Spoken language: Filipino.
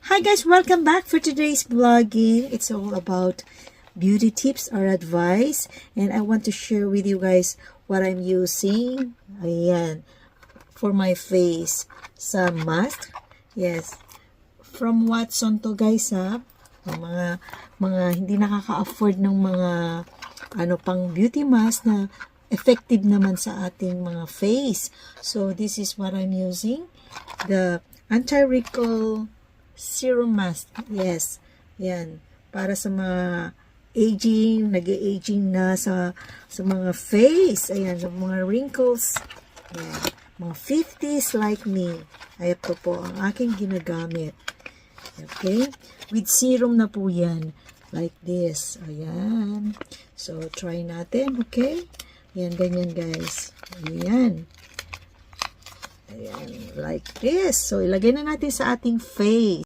Hi guys, welcome back for today's vlogging. It's all about beauty tips or advice, and I want to share with you guys what I'm using. Ayan, for my face. Some mask. Yes. From Watson to guys ha. Mga hindi nakaka-afford ng mga pang beauty mask na effective naman sa ating mga face. So this is what I'm using. The anti-wrinkle serum mask. Yes. Yan. Para sa mga aging, nag-aging na sa mga face. Ayan, sa mga wrinkles. Ayan. Mga 50s like me. Ay, ito po ang aking ginagamit. Okay? With serum na po yan. Like this. Ayan. So, try natin. Okay? Ayan, ganyan guys. Ayan. Ayan. Like this. So, ilagay na natin sa ating face.